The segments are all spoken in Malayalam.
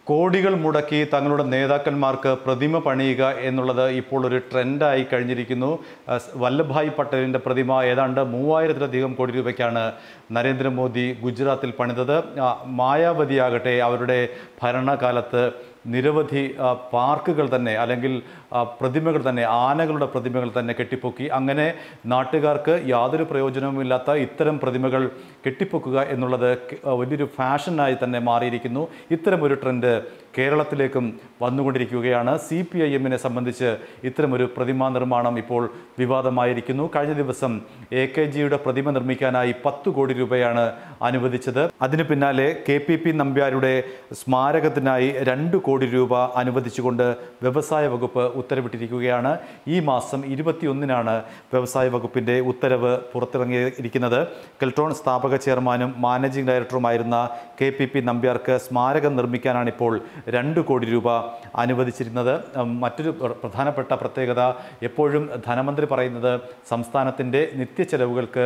കോടികൾ മുടക്കി തങ്ങളുടെ നേതാക്കന്മാർക്ക് പ്രതിമ പണിയുക എന്നുള്ളത് ഇപ്പോൾ ഒരു ട്രെൻഡായി കഴിഞ്ഞിരിക്കുന്നു. വല്ലഭായ് പട്ടേലിൻ്റെ പ്രതിമ ഏതാണ്ട് 3000-ലധികം കോടി രൂപയ്ക്കാണ് നരേന്ദ്രമോദി ഗുജറാത്തിൽ പണിതത്. മായാവതിയാകട്ടെ അവരുടെ ഭരണകാലത്ത് നിരവധി പാർക്കുകൾ തന്നെ അല്ലെങ്കിൽ പ്രതിമകൾ തന്നെ, ആനകളുടെ പ്രതിമകൾ തന്നെ കെട്ടിപ്പൊക്കി. അങ്ങനെ നാട്ടുകാർക്ക് യാതൊരു പ്രയോജനവുമില്ലാത്ത ഇത്തരം പ്രതിമകൾ കെട്ടിപ്പൊക്കുക എന്നുള്ളത് വലിയൊരു ഫാഷനായി തന്നെ മാറിയിരിക്കുന്നു. ഇത്തരമൊരു ട്രെൻഡ് കേരളത്തിലേക്കും വന്നുകൊണ്ടിരിക്കുകയാണ്. CPIM-നെ സംബന്ധിച്ച് ഇത്തരമൊരു പ്രതിമാ നിർമ്മാണം ഇപ്പോൾ വിവാദമായിരിക്കുന്നു. കഴിഞ്ഞ ദിവസം AKGയുടെ പ്രതിമ നിർമ്മിക്കാനായി 10 കോടി രൂപയാണ് അനുവദിച്ചത്. അതിന് പിന്നാലെ KPP നമ്പ്യാരുടെ സ്മാരകത്തിനായി 2 കോടി രൂപ അനുവദിച്ചുകൊണ്ട് വ്യവസായ വകുപ്പ് ഉത്തരവിട്ടിരിക്കുകയാണ്. ഈ മാസം 21-നാണ് വ്യവസായ വകുപ്പിൻ്റെ ഉത്തരവ് പുറത്തിറങ്ങിയിരിക്കുന്നത്. കെൽട്രോൺ സ്ഥാപക ചെയർമാനും മാനേജിംഗ് ഡയറക്ടറുമായിരുന്ന KPP നമ്പ്യാർക്ക് സ്മാരകം നിർമ്മിക്കാനാണിപ്പോൾ 2 കോടി രൂപ അനുവദിച്ചിരുന്നത്. മറ്റൊരു പ്രധാനപ്പെട്ട പ്രത്യേകത, എപ്പോഴും ധനമന്ത്രി പറയുന്നത് സംസ്ഥാനത്തിൻ്റെ നിത്യച്ചെലവുകൾക്ക്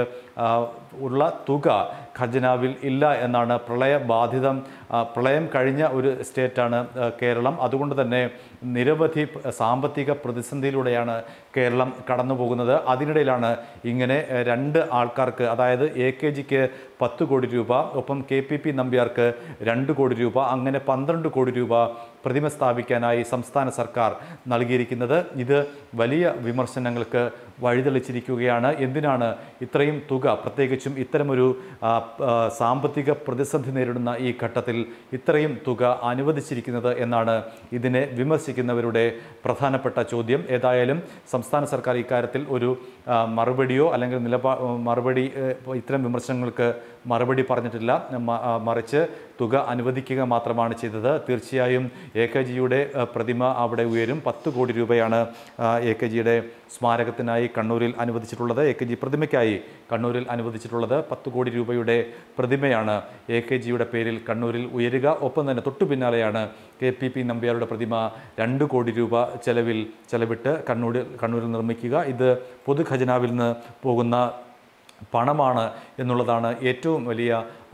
ഉള്ള തുക ഖജനാവിൽ ഇല്ല എന്നാണ്. പ്രളയം കഴിഞ്ഞ ഒരു സ്റ്റേറ്റാണ് കേരളം. അതുകൊണ്ട് തന്നെ നിരവധി സാമ്പത്തിക പ്രതിസന്ധിയിലൂടെയാണ് കേരളം കടന്നു പോകുന്നത്. അതിനിടയിലാണ് ഇങ്ങനെ 2 ആൾക്കാർക്ക്, അതായത് AKGക്ക് 10 കോടി രൂപ, ഒപ്പം KPP നമ്പ്യാർക്ക് 2 കോടി രൂപ, അങ്ങനെ 12 കോടി രൂപ പ്രതിമ സ്ഥാപിക്കാനായി സംസ്ഥാന സർക്കാർ നൽകിയിരിക്കുന്നത്. ഇത് വലിയ വിമർശനങ്ങൾക്ക് വഴിതെളിച്ചിരിക്കുകയാണ്. എന്തിനാണ് ഇത്രയും തുക, പ്രത്യേകിച്ചും ഇത്തരമൊരു സാമ്പത്തിക പ്രതിസന്ധി നേരിടുന്ന ഈ ഘട്ടത്തിൽ ഇത്രയും തുക അനുവദിച്ചിരിക്കുന്നത് എന്നാണ് ഇതിനെ വിമർശിക്കുന്നവരുടെ പ്രധാനപ്പെട്ട ചോദ്യം. ഏതായാലും സംസ്ഥാന സർക്കാർ ഇക്കാര്യത്തിൽ ഒരു മറുപടിയോ അല്ലെങ്കിൽ ഇത്തരം വിമർശനങ്ങൾക്ക് മറുപടി പറഞ്ഞിട്ടില്ല. മറിച്ച് തുക അനുവദിക്കുക മാത്രമാണ് ചെയ്തത്. തീർച്ചയായും AKGയുടെ പ്രതിമ അവിടെ ഉയരും. 10 കോടി രൂപയാണ് AKGയുടെ സ്മാരകത്തിനായി കണ്ണൂരിൽ അനുവദിച്ചിട്ടുള്ളത്. AKG പ്രതിമയ്ക്കായി കണ്ണൂരിൽ അനുവദിച്ചിട്ടുള്ളത് 10 കോടി രൂപയുടെ പ്രതിമയാണ് AKGയുടെ പേരിൽ കണ്ണൂരിൽ ഉയരുക. ഒപ്പം തന്നെ തൊട്ടു പിന്നാലെയാണ് KPP നമ്പ്യാരുടെ പ്രതിമ 2 കോടി രൂപ ചെലവിട്ട് കണ്ണൂരിൽ നിർമ്മിക്കുക. ഇത് പൊതുഖജനാവിൽ നിന്ന് പോകുന്ന പണമാണ് എന്നുള്ളതാണ് ഏറ്റവും വലിയ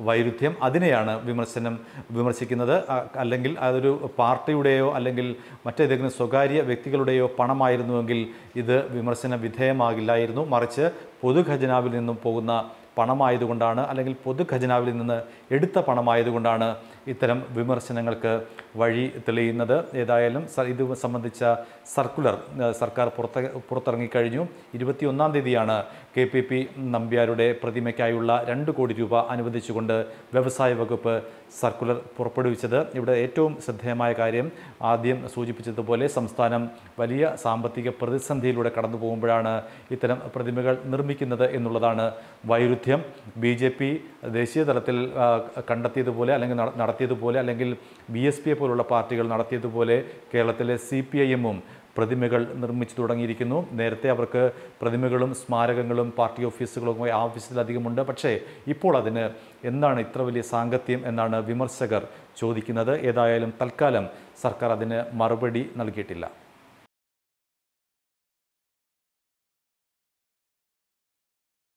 വൈരുദ്ധ്യം. അതിനെയാണ് വിമർശിക്കുന്നത്. അല്ലെങ്കിൽ അതൊരു പാർട്ടിയുടെയോ അല്ലെങ്കിൽ മറ്റേതെങ്കിലും സ്വകാര്യ വ്യക്തികളുടെയോ പണമായിരുന്നുവെങ്കിൽ ഇത് വിമർശന വിധേയമാകില്ലായിരുന്നു. മറിച്ച് പൊതുഖജനാവിൽ നിന്നും പോകുന്ന പണമായതുകൊണ്ടാണ്, അല്ലെങ്കിൽ പൊതുഖജനാവിൽ നിന്ന് എടുത്ത പണമായതുകൊണ്ടാണ് ഇത്തരം വിമർശനങ്ങൾക്ക് വഴി തെളിയുന്നത്. ഏതായാലും ഇത് സംബന്ധിച്ച സർക്കുലർ സർക്കാർ പുറത്തിറങ്ങിക്കഴിഞ്ഞു. 21-ാം തീയതിയാണ് KPP നമ്പ്യാരുടെ പ്രതിമയ്ക്കായുള്ള 2 കോടി രൂപ അനുവദിച്ചുകൊണ്ട് വ്യവസായ വകുപ്പ് സർക്കുലർ പുറപ്പെടുവിച്ചത്. ഇവിടെ ഏറ്റവും ശ്രദ്ധേയമായ കാര്യം, ആദ്യം സൂചിപ്പിച്ചതുപോലെ സംസ്ഥാനം വലിയ സാമ്പത്തിക പ്രതിസന്ധിയിലൂടെ കടന്നു പോകുമ്പോഴാണ് ഇത്തരം പ്രതിമകൾ നിർമ്മിക്കുന്നത് എന്നുള്ളതാണ് വൈരുദ്ധ്യം. BJP ദേശീയ തലത്തിൽ കണ്ടെത്തിയതുപോലെ അല്ലെങ്കിൽ നടത്തിയതുപോലെ, അല്ലെങ്കിൽ BSP പോലുള്ള പാർട്ടികൾ നടത്തിയതുപോലെ കേരളത്തിലെ CPIM-ഉം പ്രതിമകൾ നിർമ്മിച്ചു തുടങ്ങിയിരിക്കുന്നു. നേരത്തെ അവർക്ക് പ്രതിമകളും സ്മാരകങ്ങളും പാർട്ടി ഓഫീസുകളും ആവശ്യത്തിലധികമുണ്ട്. പക്ഷേ ഇപ്പോൾ അതിന് എന്താണ് ഇത്ര വലിയ സാങ്കത്യം എന്നാണ് വിമർശകർ ചോദിക്കുന്നത്. ഏതായാലും തൽക്കാലം സർക്കാർ അതിന് മറുപടി നൽകിയിട്ടില്ല.